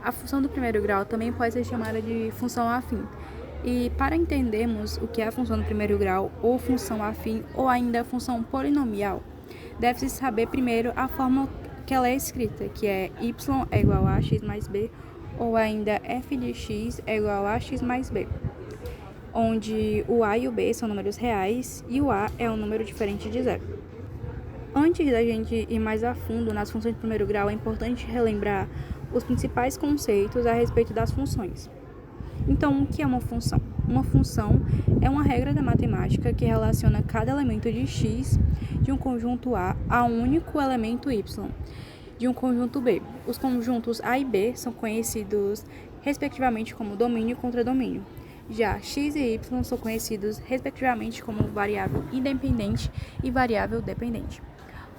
A função do primeiro grau também pode ser chamada de função afim. E para entendermos o que é a função do primeiro grau, ou função afim, ou ainda função polinomial, deve-se saber primeiro a forma que ela é escrita, que é y é igual a x mais b, ou ainda f de x é igual a x mais b, onde o a e o b são números reais e o a é um número diferente de zero. Antes da gente ir mais a fundo nas funções de primeiro grau, é importante relembrar os principais conceitos a respeito das funções. Então, o que é uma função? Uma função é uma regra da matemática que relaciona cada elemento de x de um conjunto A a um único elemento y de um conjunto B. Os conjuntos A e B são conhecidos respectivamente como domínio e contradomínio. Já x e y são conhecidos respectivamente como variável independente e variável dependente,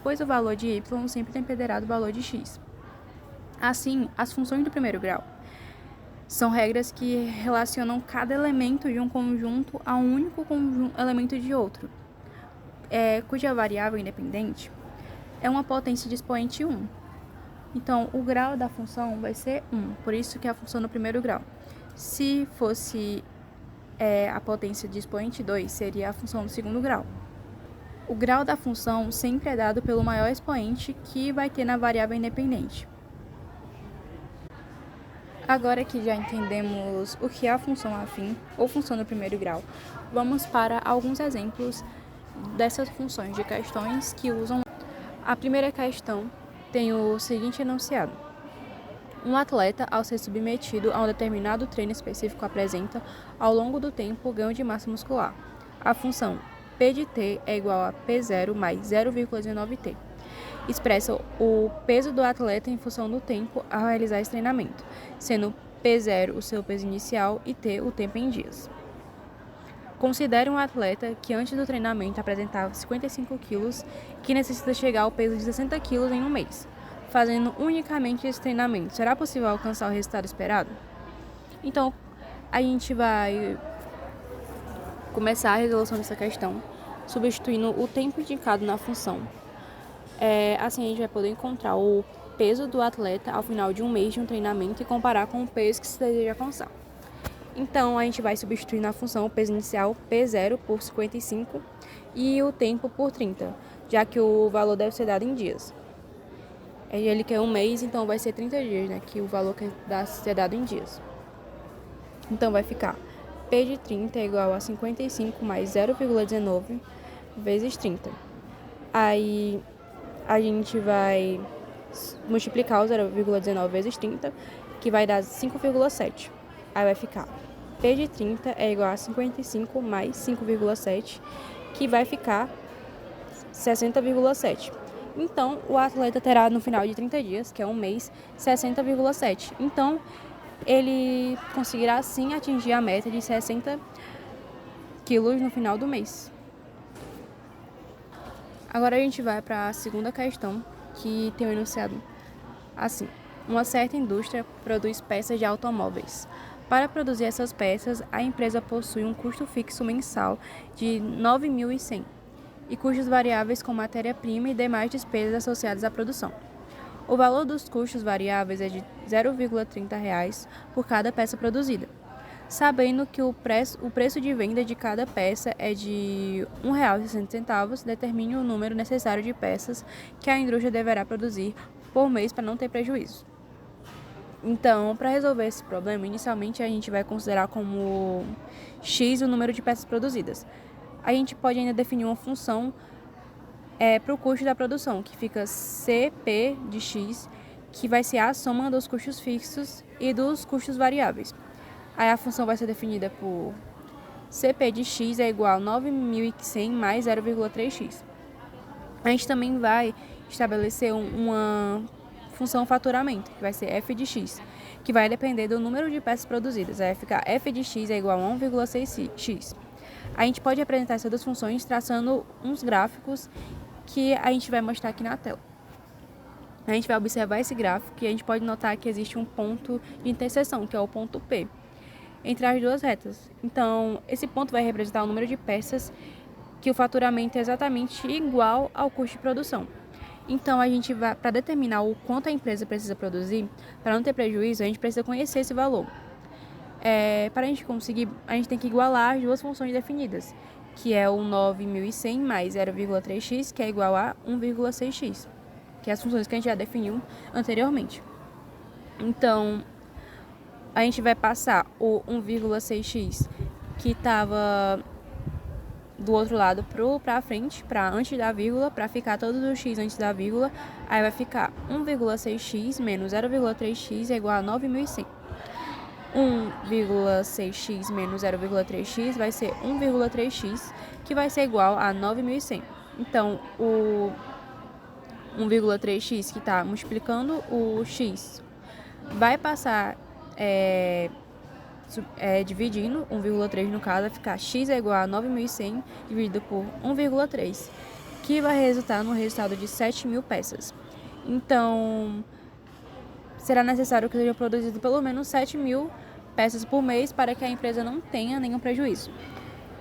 pois o valor de y sempre dependerá do valor de x. Assim, as funções do primeiro grau são regras que relacionam cada elemento de um conjunto a um único elemento de outro, cuja variável independente é uma potência de expoente 1. Então, o grau da função vai ser 1, por isso que é a função do primeiro grau. Se fosse a potência de expoente 2, seria a função do segundo grau. O grau da função sempre é dado pelo maior expoente que vai ter na variável independente. Agora que já entendemos o que é a função afim ou função do primeiro grau, vamos para alguns exemplos dessas funções de questões que usam. A primeira questão tem o seguinte enunciado: um atleta, ao ser submetido a um determinado treino específico, apresenta, ao longo do tempo, ganho de massa muscular. A função P de t é igual a P0 mais 0,19t. Expressa o peso do atleta em função do tempo ao realizar esse treinamento, sendo P0 o seu peso inicial e T o tempo em dias. Considere um atleta que antes do treinamento apresentava 55 quilos e que necessita chegar ao peso de 60 quilos em um mês. Fazendo unicamente esse treinamento, será possível alcançar o resultado esperado? Então, a gente vai começar a resolução dessa questão substituindo o tempo indicado na função. Assim, a gente vai poder encontrar o peso do atleta ao final de um mês de um treinamento e comparar com o peso que se deseja alcançar. Então, a gente vai substituir na função o peso inicial P0 por 55 e o tempo por 30, já que o valor deve ser dado em dias. Ele quer um mês, então vai ser 30 dias, né, que o valor quer ser dado em dias. Então, vai ficar P de 30 é igual a 55 mais 0,19 vezes 30. Aí, a gente vai multiplicar o 0,19 vezes 30, que vai dar 5,7. Aí vai ficar P de 30 é igual a 55 mais 5,7, que vai ficar 60,7. Então, o atleta terá no final de 30 dias, que é um mês, 60,7. Então, ele conseguirá sim atingir a meta de 60 quilos no final do mês. Agora a gente vai para a segunda questão, que tem o enunciado assim: uma certa indústria produz peças de automóveis. Para produzir essas peças, a empresa possui um custo fixo mensal de 9.100 e custos variáveis com matéria-prima e demais despesas associadas à produção. O valor dos custos variáveis é de R$ 0,30 por cada peça produzida. Sabendo que o preço de venda de cada peça é de R$ 1,60, determine o número necessário de peças que a indústria deverá produzir por mês para não ter prejuízo. Então, para resolver esse problema, inicialmente a gente vai considerar como x o número de peças produzidas. A gente pode ainda definir uma função para o custo da produção, que fica Cp de x, que vai ser a soma dos custos fixos e dos custos variáveis. Aí a função vai ser definida por Cp de x é igual a 9.100 mais 0,3x. A gente também vai estabelecer uma função faturamento, que vai ser f de x, que vai depender do número de peças produzidas. Aí vai ficar f de x é igual a 1,6x. A gente pode representar essas duas funções traçando uns gráficos que a gente vai mostrar aqui na tela. A gente vai observar esse gráfico e a gente pode notar que existe um ponto de interseção, que é o ponto P, entre as duas retas. Então, esse ponto vai representar o número de peças que o faturamento é exatamente igual ao custo de produção. Então, a gente vai, para determinar o quanto a empresa precisa produzir, para não ter prejuízo, a gente precisa conhecer esse valor. Para a gente conseguir, a gente tem que igualar as duas funções definidas, que é o 9.100 mais 0,3x, que é igual a 1,6x, que é as funções que a gente já definiu anteriormente. Então, a gente vai passar o 1,6x, que estava do outro lado para frente, para antes da vírgula, para ficar todos os x antes da vírgula. Aí vai ficar 1,6x menos 0,3x é igual a 9.100. 1,6x menos 0,3x vai ser 1,3x, que vai ser igual a 9.100. Então, o 1,3x que está multiplicando o x vai passar dividindo 1,3 no caso, vai ficar x é igual a 9.100 dividido por 1,3, que vai resultar no resultado de 7.000 peças. Então, será necessário que seja produzido pelo menos 7.000 peças por mês para que a empresa não tenha nenhum prejuízo.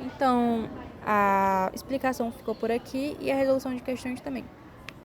Então, a explicação ficou por aqui e a resolução de questões também.